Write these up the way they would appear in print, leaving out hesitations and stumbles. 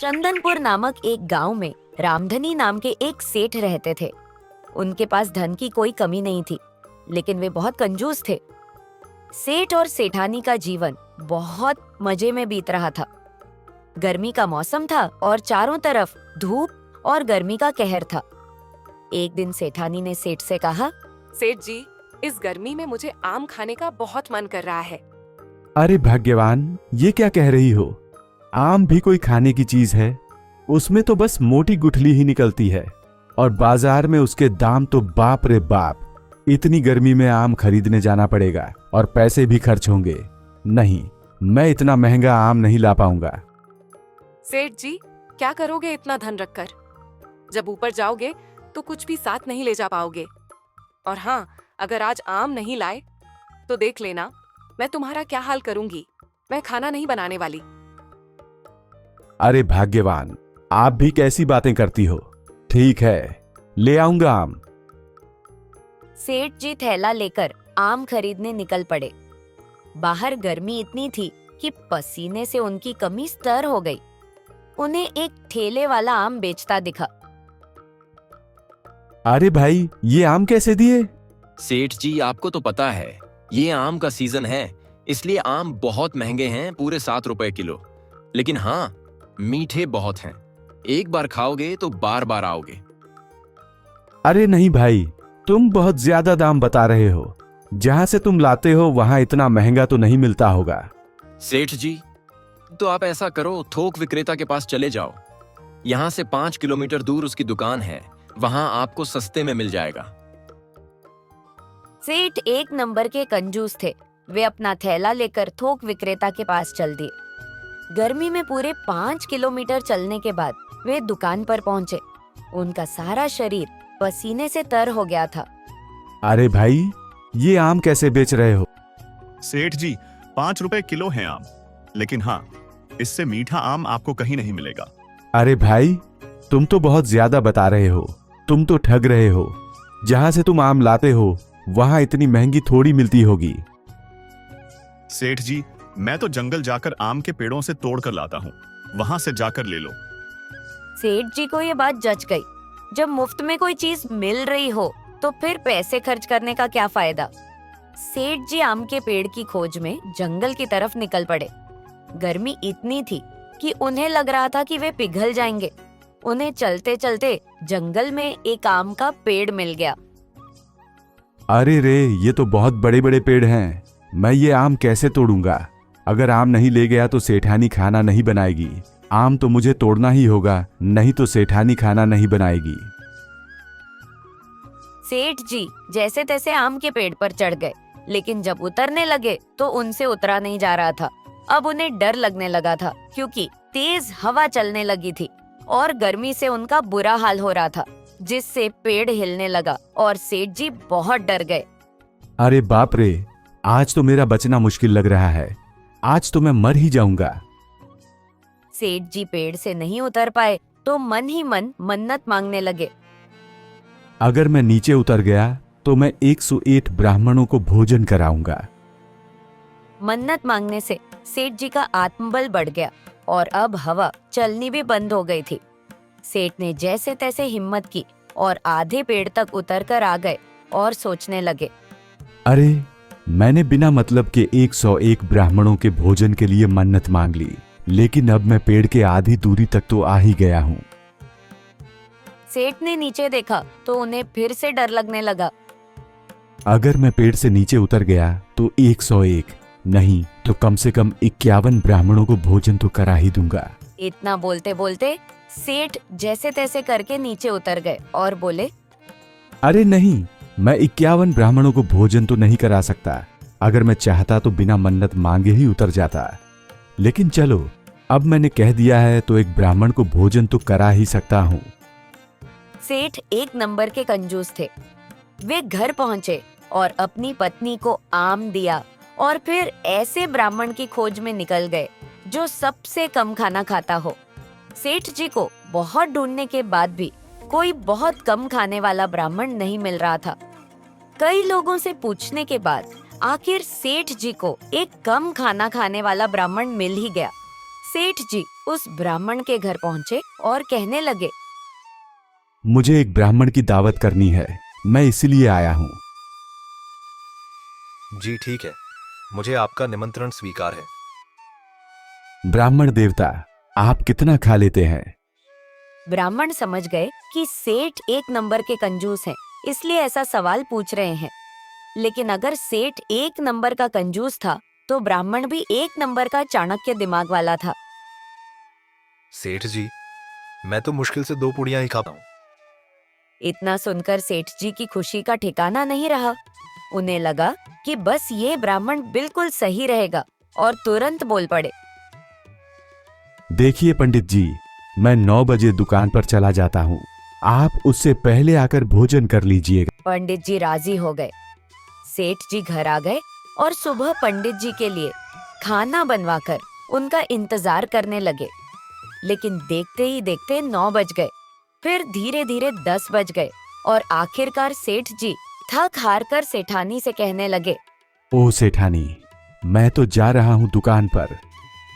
चंदनपुर नामक एक गांव में रामधनी नाम के एक सेठ रहते थे। उनके पास धन की कोई कमी नहीं थी, लेकिन वे बहुत कंजूस थे। सेठ और सेठानी का जीवन बहुत मजे में बीत रहा था। गर्मी का मौसम था और चारों तरफ धूप और गर्मी का कहर था। एक दिन सेठानी ने सेठ से कहा, सेठ जी, इस गर्मी में मुझे आम खाने का बहुत मन कर रहा है। अरे भाग्यवान, ये क्या कह रही हो? आम भी कोई खाने की चीज है? उसमें तो बस मोटी गुठली ही निकलती है और बाजार में उसके दाम तो बाप रे बाप। इतनी गर्मी में आम खरीदने जाना पड़ेगा और पैसे भी खर्च होंगे। नहीं, मैं इतना महंगा आम नहीं ला पाऊंगा। सेठ जी, क्या करोगे इतना धन रखकर? जब ऊपर जाओगे तो कुछ भी साथ नहीं ले जा पाओगे। और हाँ, अगर आज आम नहीं लाए तो देख लेना मैं तुम्हारा क्या हाल करूंगी। मैं खाना नहीं बनाने वाली। अरे भाग्यवान, आप भी कैसी बातें करती हो? ठीक है, ले आऊंगा आम। सेठ जी थैला लेकर आम खरीदने निकल पड़े। बाहर गर्मी इतनी थी कि पसीने से उनकी कमीज तर हो गई। उन्हें एक ठेले वाला आम बेचता दिखा। अरे भाई, ये आम कैसे दिए? सेठ जी, आपको तो पता है ये आम का सीजन है, इसलिए आम बहुत महंगे हैं, पूरे 7 रुपए किलो। लेकिन हाँ, मीठे बहुत हैं। एक बार खाओगे तो बार बार आओगे। अरे नहीं भाई, तुम बहुत ज्यादा दाम बता रहे हो। जहां से तुम लाते हो वहां इतना महंगा तो नहीं मिलता होगा। सेठ जी, तो आप ऐसा करो, थोक विक्रेता के पास चले जाओ। यहाँ से 5 किलोमीटर दूर उसकी दुकान है, वहां आपको सस्ते में मिल जाएगा। सेठ एक नंबर के कंजूस थे। वे अपना थैला लेकर थोक विक्रेता के पास चल दिए। गर्मी में पूरे 5 किलोमीटर चलने के बाद वे दुकान पर पहुंचे। उनका सारा शरीर पसीने से तर हो गया था। अरे भाई, ये आम कैसे बेच रहे हो? सेठ जी, 5 रुपए किलो है आम, लेकिन हाँ, इससे मीठा आम आपको कहीं नहीं मिलेगा। अरे भाई, तुम तो बहुत ज्यादा बता रहे हो। तुम तो ठग रहे हो। जहां से तुम आम लाते हो वहां इतनी महंगी थोड़ी मिलती होगी। सेठ जी, मैं तो जंगल जाकर आम के पेड़ों से तोड़कर लाता हूँ, वहां से जाकर ले लो। सेठ जी को ये बात जच गई। जब मुफ्त में कोई चीज मिल रही हो तो फिर पैसे खर्च करने का क्या फायदा। सेठ जी आम के पेड़ की खोज में जंगल की तरफ निकल पड़े। गर्मी इतनी थी कि उन्हें लग रहा था कि वे पिघल जाएंगे। उन्हें चलते चलते जंगल में एक आम का पेड़ मिल गया। अरे रे, ये तो बहुत बड़े बड़े पेड़ हैं। मैं ये आम कैसे तोड़ूंगा? अगर आम नहीं ले गया तो सेठानी खाना नहीं बनाएगी। आम तो मुझे तोड़ना ही होगा, नहीं तो सेठानी खाना नहीं बनाएगी। सेठ जी जैसे तैसे आम के पेड़ पर चढ़ गए, लेकिन जब उतरने लगे तो उनसे उतरा नहीं जा रहा था। अब उन्हें डर लगने लगा था, क्योंकि तेज हवा चलने लगी थी और गर्मी से उनका बुरा हाल हो रहा था, जिससे पेड़ हिलने लगा और सेठ जी बहुत डर गए। अरे बाप रे, आज तो मेरा बचना मुश्किल लग रहा है। आज तो मैं मर ही जाऊंगा। सेठ जी पेड़ से नहीं उतर पाए तो मन ही मन मन्नत मांगने लगे। अगर मैं नीचे उतर गया तो मैं 108 ब्राह्मणों को भोजन कराऊंगा। मन्नत मांगने से सेठ जी का आत्मबल बढ़ गया और अब हवा चलनी भी बंद हो गई थी। सेठ ने जैसे तैसे हिम्मत की और आधे पेड़ तक उतरकर आ गए और सोचने लगे, अरे, मैंने बिना मतलब के 101 ब्राह्मणों के भोजन के लिए मन्नत मांग ली, लेकिन अब मैं पेड़ के आधी दूरी तक तो आ ही गया हूँ। सेठ ने नीचे देखा तो उन्हें फिर से डर लगने लगा। अगर मैं पेड़ से नीचे उतर गया तो 101 नहीं तो कम से कम 51 ब्राह्मणों को भोजन तो करा ही दूंगा। इतना बोलते बोलते सेठ जैसे तैसे करके नीचे उतर गए और बोले, अरे नहीं, मैं 51 ब्राह्मणों को भोजन तो नहीं करा सकता। अगर मैं चाहता तो बिना मन्नत मांगे ही उतर जाता, लेकिन चलो, अब मैंने कह दिया है तो एक ब्राह्मण को भोजन तो करा ही सकता हूँ। सेठ एक नंबर के कंजूस थे। वे घर पहुंचे और अपनी पत्नी को आम दिया और फिर ऐसे ब्राह्मण की खोज में निकल गए जो सबसे कम खाना खाता हो। सेठ जी को बहुत ढूंढने के बाद भी कोई बहुत कम खाने वाला ब्राह्मण नहीं मिल रहा था। कई लोगों से पूछने के बाद आखिर सेठ जी को एक कम खाना खाने वाला ब्राह्मण मिल ही गया। सेठ जी उस ब्राह्मण के घर पहुंचे और कहने लगे, मुझे एक ब्राह्मण की दावत करनी है, मैं इसलिए आया हूँ। जी ठीक है, मुझे आपका निमंत्रण स्वीकार है। ब्राह्मण देवता, आप कितना खा लेते हैं? ब्राह्मण समझ गए कि सेठ एक नंबर के कंजूस हैं, इसलिए ऐसा सवाल पूछ रहे हैं। लेकिन अगर सेठ एक नंबर का कंजूस था तो ब्राह्मण भी एक नंबर का चाणक्य दिमाग वाला था। सेठ जी, मैं तो मुश्किल से 2 पुड़ियां ही खाता हूँ। इतना सुनकर सेठ जी की खुशी का ठिकाना नहीं रहा। उन्हें लगा कि बस ये ब्राह्मण बिल्कुल सही रहेगा और तुरंत बोल पड़े, देखिए पंडित जी, मैं 9 बजे दुकान पर चला जाता हूँ, आप उससे पहले आकर भोजन कर लीजिएगा। पंडित जी राजी हो गए। सेठ जी घर आ गए और सुबह पंडित जी के लिए खाना बनवाकर उनका इंतजार करने लगे। लेकिन देखते ही देखते 9 बज गए, फिर धीरे धीरे 10 बज गए और आखिरकार सेठ जी थक हार कर सेठानी से कहने लगे, ओ सेठानी, मैं तो जा रहा हूँ दुकान पर,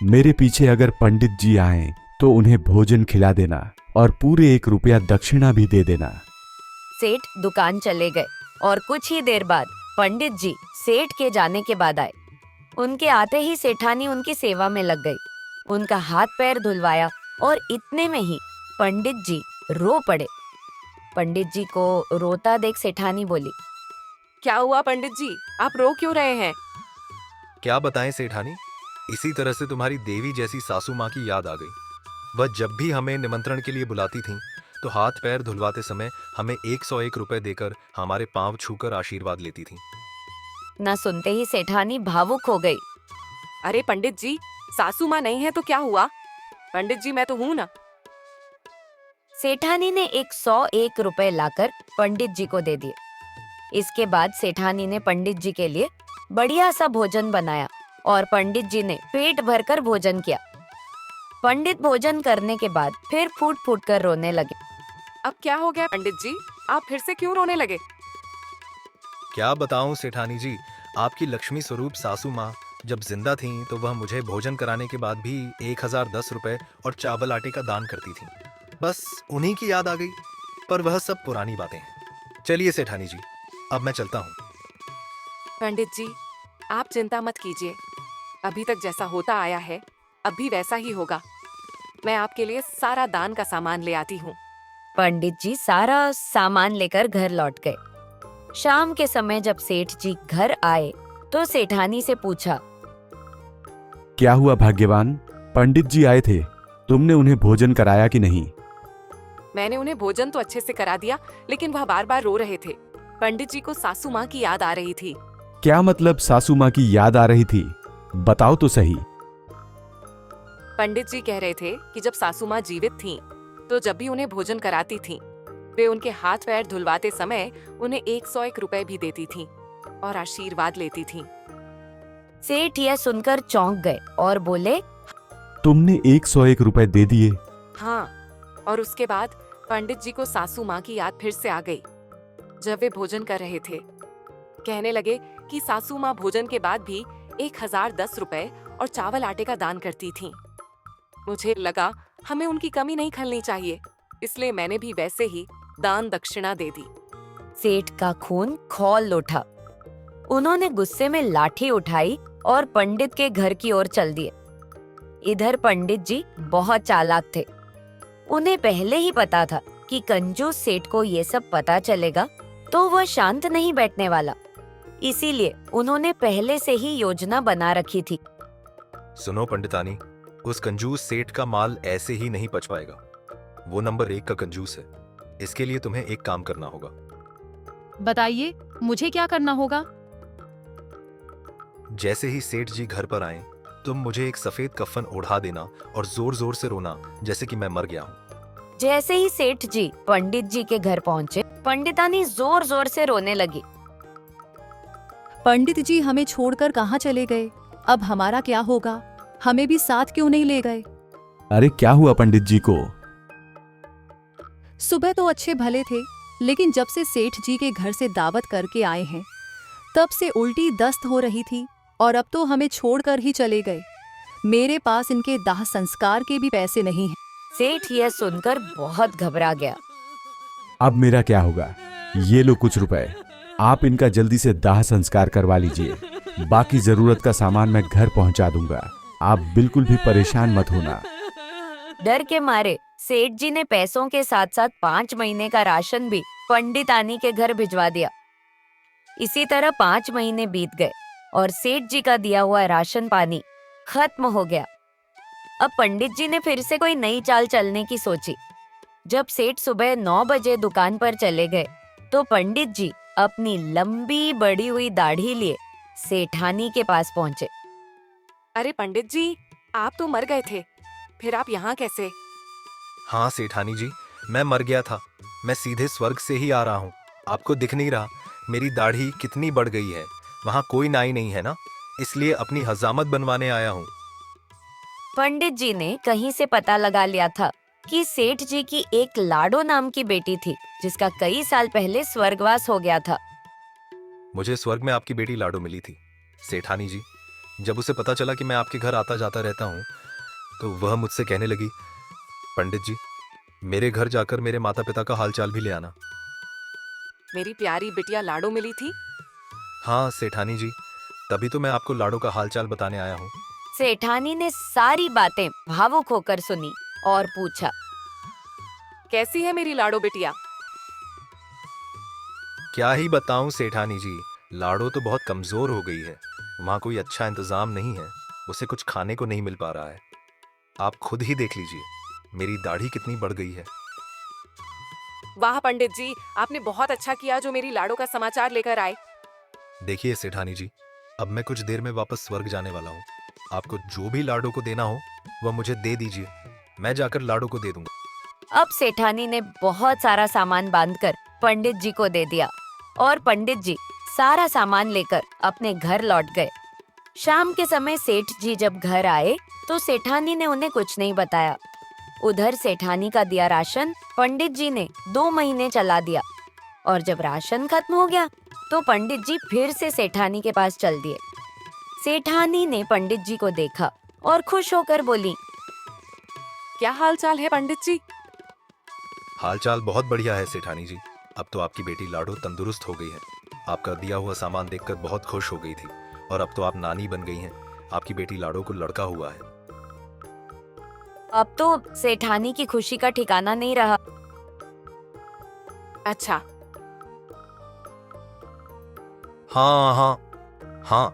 मेरे पीछे अगर पंडित जी आए तो उन्हें भोजन खिला देना और पूरे 1 रुपया दक्षिणा भी दे देना। सेठ दुकान चले गए और कुछ ही देर बाद पंडित जी सेठ के जाने के बाद आए। उनके आते ही सेठानी उनकी सेवा में लग गई, उनका हाथ पैर धुलवाया और इतने में ही पंडित जी रो पड़े। पंडित जी को रोता देख सेठानी बोली, क्या हुआ पंडित जी, आप रो क्यों रहे हैं? क्या बताएं सेठानी, इसी तरह से तुम्हारी देवी जैसी सासू माँ की याद आ गई। वह जब भी हमें निमंत्रण के लिए बुलाती थीं, तो हाथ पैर धुलवाते समय हमें 101 रुपए देकर हमारे पांव छूकर आशीर्वाद लेती थीं। न सुनते ही सेठानी भावुक हो गई। अरे पंडित जी, सासू माँ नहीं है तो क्या हुआ? पंडित जी मैं तो हूँ ना। सेठानी ने 101 रुपए लाकर पंडित जी को दे दिए। इसके बाद सेठानी ने पंडित जी के लिए बढ़िया सा भोजन बनाया और पंडित जी ने पेट भरकर भोजन किया। पंडित भोजन करने के बाद फिर फूट फूट कर रोने लगे। अब क्या हो गया पंडित जी, आप फिर से क्यों रोने लगे? क्या बताऊं सेठानी जी, आपकी लक्ष्मी स्वरूप सासू माँ जब जिंदा थीं तो वह मुझे भोजन कराने के बाद भी 1010 रुपए और चावल आटे का दान करती थीं। बस उन्हीं की याद आ गई, पर वह सब पुरानी बातें हैं। चलिए सेठानी जी, अब मैं चलता हूँ। पंडित जी आप चिंता मत कीजिए, अभी तक जैसा होता आया है अब भी वैसा ही होगा। मैं आपके लिए सारा दान का सामान ले आती हूँ। पंडित जी सारा सामान लेकर घर लौट गए। शाम के समय जब सेठ जी घर आए तो सेठानी से पूछा, क्या हुआ भाग्यवान, पंडित जी आए थे, तुमने उन्हें भोजन कराया कि नहीं? मैंने उन्हें भोजन तो अच्छे से करा दिया, लेकिन वह बार बार रो रहे थे। पंडित जी को सासू माँ की याद आ रही थी। क्या मतलब सासू माँ की याद आ रही थी, बताओ तो सही। पंडित जी कह रहे थे कि जब सासू माँ जीवित थीं, तो जब भी उन्हें भोजन कराती थीं, वे उनके हाथ पैर धुलवाते समय उन्हें 101 रुपए भी देती थीं और आशीर्वाद लेती थीं। सेठ यह सुनकर चौंक गए और बोले, तुमने 101 रुपए दे दिए? हाँ, और उसके बाद पंडित जी को सासू माँ की याद फिर से आ गई। जब वे भोजन कर रहे थे, कहने लगे कि सासू माँ भोजन के बाद भी 1010 रुपए और चावल आटे का दान करती थीं। मुझे लगा हमें उनकी कमी नहीं खलनी चाहिए, इसलिए मैंने भी वैसे ही दान दक्षिणा दे दी। सेठ का खून खौल उठा। उन्होंने गुस्से में लाठी उठाई और पंडित के घर की ओर चल दिए। इधर पंडित जी बहुत चालाक थे। उन्हें पहले ही पता था कि कंजूस सेठ को ये सब पता चलेगा तो वह शांत नहीं बैठने वाला। इसीलिए उन्होंने पहले से ही योजना बना रखी थी। सुनो पंडितानी, उस कंजूस सेठ का माल ऐसे ही नहीं पच पाएगा। वो नंबर 1 का कंजूस है। इसके लिए तुम्हें एक काम करना होगा। बताइए, मुझे क्या करना होगा? जैसे ही सेठ जी घर पर आए, तुम मुझे एक सफेद कफन ओढ़ा देना और जोर जोर से रोना जैसे कि मैं मर गया हूँ। जैसे ही सेठ जी पंडित जी के घर पहुंचे, पंडितानी जोर जोर से रोने लगी। पंडित जी हमें छोड़कर कहाँ चले गए? अब हमारा क्या होगा? हमें भी साथ क्यों नहीं ले गए? अरे क्या हुआ पंडित जी को? सुबह तो अच्छे भले थे, लेकिन जब से सेठ जी के घर से दावत करके आए हैं, तब से उल्टी दस्त हो रही थी और अब तो हमें छोड़कर ही चले गए। मेरे पास इनके दाह संस्कार के भी पैसे नहीं हैं। सेठ यह सुनकर बहुत घबरा गया। अब मेरा क्या होगा? ये लो कुछ रुपए, आप इनका जल्दी से दाह संस्कार करवा लीजिए। बाकी जरूरत का सामान मैं घर पहुंचा दूंगा। आप बिल्कुल भी परेशान मत होना। डर के मारे सेठ जी ने पैसों के साथ साथ 5 महीने का राशन भी पंडित आनी के घर भिजवा दिया। इसी तरह 5 महीने बीत गए और सेठ जी का दिया हुआ राशन पानी खत्म हो गया। अब पंडित जी ने फिर से कोई नई चाल चलने की सोची। जब सेठ सुबह 9 बजे दुकान पर चले गए तो पंडित जी अपनी लंबी बड़ी हुई दाढ़ी लिए सेठानी के पास पहुंचे। अरे पंडित जी, आप तो मर गए थे, फिर आप यहाँ कैसे? हाँ सेठानी जी, मैं मर गया था। मैं सीधे स्वर्ग से ही आ रहा हूँ। आपको दिख नहीं रहा मेरी दाढ़ी कितनी बढ़ गई है? वहाँ कोई नाई नहीं है ना, इसलिए अपनी हजामत बनवाने आया हूँ। पंडित जी ने कहीं से पता लगा लिया था कि सेठ जी की एक लाडो नाम की बेटी थी जिसका कई साल पहले स्वर्गवास हो गया था। मुझे स्वर्ग में आपकी बेटी लाडो मिली थी सेठानी जी। जब उसे पता चला कि मैं आपके घर आता जाता रहता हूँ तो वह मुझसे कहने लगी, पंडित जी मेरे घर जाकर मेरे माता पिता का हालचाल भी ले आना। मेरी प्यारी बिटिया लाडो मिली थी? हाँ सेठानी जी, तभी तो मैं आपको लाडो का हालचाल बताने आया हूँ। सेठानी ने सारी बातें भावुक होकर सुनी और पूछा, कैसी है मेरी लाडो बिटिया? क्या ही बताऊं सेठानी जी, लाडो तो बहुत कमजोर हो गई है। वहाँ कोई अच्छा इंतजाम नहीं है, उसे कुछ खाने को नहीं मिल पा रहा है। आप खुद ही देख लीजिए मेरी दाढ़ी कितनी बढ़ गई है। वाह पंडित जी, आपने बहुत अच्छा किया जो मेरी लाडो का समाचार लेकर आए। देखिए सेठानी जी, अब मैं कुछ देर में वापस स्वर्ग जाने वाला हूँ। आपको जो भी लाडो को देना हो वह मुझे दे दीजिए, मैं जाकर लाडो को दे दूंगा। अब सेठानी ने बहुत सारा सामान बांधकर पंडित जी को दे दिया और पंडित जी सारा सामान लेकर अपने घर लौट गए। शाम के समय सेठ जी जब घर आए तो सेठानी ने उन्हें कुछ नहीं बताया। उधर सेठानी का दिया राशन पंडित जी ने 2 महीने चला दिया और जब राशन खत्म हो गया तो पंडित जी फिर से सेठानी के पास चल दिए। सेठानी ने पंडित जी को देखा और खुश होकर बोली, क्या हाल चाल है पंडित जी? हालचाल बहुत बढ़िया है सेठानी जी। अब तो आपकी बेटी लाडो तंदुरुस्त हो गई है। आपका दिया हुआ सामान देखकर बहुत खुश हो गई थी और अब तो आप नानी बन गई हैं। आपकी बेटी लाडो को लड़का हुआ है। अब तो सेठानी की खुशी का ठिकाना नहीं रहा। अच्छा, हाँ हाँ हाँ,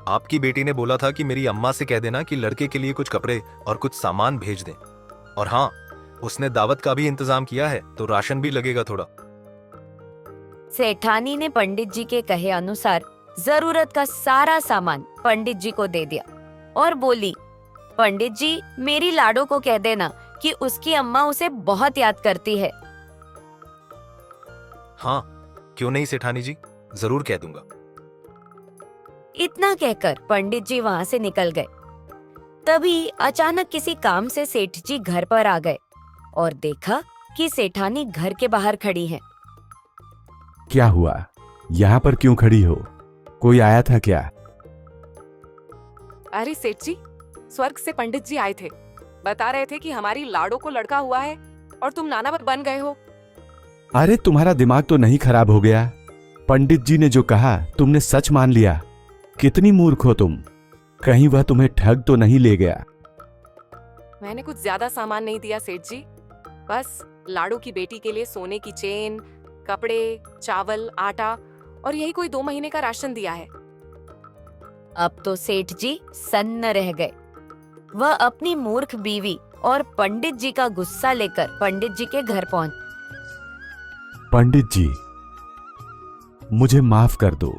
आपकी बेटी ने बोला था कि मेरी अम्मा से कह देना कि लड़के के लिए कुछ कपड़े और कुछ सामान भेज दें। और हाँ, उसने दावत का भी इंतजाम किया है तो राशन भी लगेगा थोड़ा। सेठानी ने पंडित जी के कहे अनुसार जरूरत का सारा सामान पंडित जी को दे दिया और बोली, पंडित जी मेरी लाडो को कह देना कि उसकी अम्मा उसे बहुत याद करती है। हाँ क्यों नहीं सेठानी जी, जरूर कह दूंगा। इतना कहकर पंडित जी वहाँ से निकल गए। तभी अचानक किसी काम से सेठ जी घर पर आ गए और देखा कि सेठानी घर के बाहर खड़ी है। क्या हुआ? यहाँ पर क्यों खड़ी हो? कोई आया था क्या? अरे सेठ जी, स्वर्ग से पंडित जी आए थे, बता रहे थे कि हमारी लाडो को लड़का हुआ है और तुम नाना बन गए हो। अरे तुम्हारा दिमाग तो नहीं खराब हो गया? पंडित जी ने जो कहा तुमने सच मान लिया। कितनी मूर्ख हो तुम। कहीं वह तुम्हें ठग तो नहीं ले गया? मैंने कुछ ज्यादा सामान नहीं दिया सेठ जी, बस लाडो की बेटी के लिए सोने की चेन, कपड़े, चावल, आटा और यही कोई 2 महीने का राशन दिया है। अब तो सेठ जी सन्न रह गए। वह अपनी मूर्ख बीवी और पंडित जी का गुस्सा लेकर पंडित जी के घर पहुंच। पंडित जी, मुझे माफ कर दो।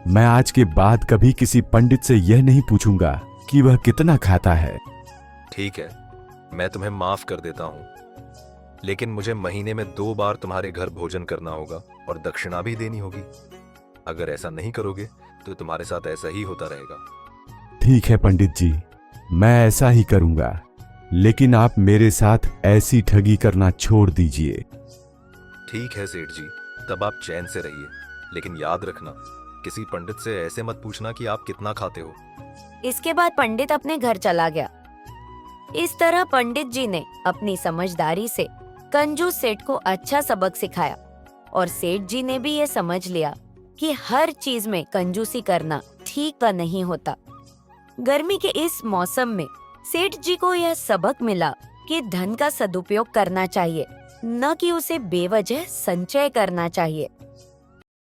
मैं आज के बाद कभी किसी पंडित से यह नहीं पूछूंगा कि वह कितना खाता है। ठीक है, मैं तुम्हें माफ कर देता हूँ, लेकिन मुझे महीने में 2 बार तुम्हारे घर भोजन करना होगा और दक्षिणा भी देनी होगी। अगर ऐसा नहीं करोगे तो तुम्हारे साथ ऐसा ही होता रहेगा। ठीक है पंडित जी, मैं ऐसा ही करूंगा, लेकिन आप मेरे साथ ऐसी ठगी करना छोड़ दीजिए। ठीक है सेठ जी, तब आप चैन से रहिए, लेकिन याद रखना किसी पंडित से ऐसे मत पूछना कि आप कितना खाते हो। इसके बाद पंडित अपने घर चला गया। इस तरह पंडित जी ने अपनी समझदारी से कंजूस सेठ को अच्छा सबक सिखाया और सेठ जी ने भी ये समझ लिया कि हर चीज में कंजूसी करना ठीक का नहीं होता। गर्मी के इस मौसम में सेठ जी को यह सबक मिला कि धन का सदुपयोग करना चाहिए, न कि उसे बेवजह संचय करना चाहिए।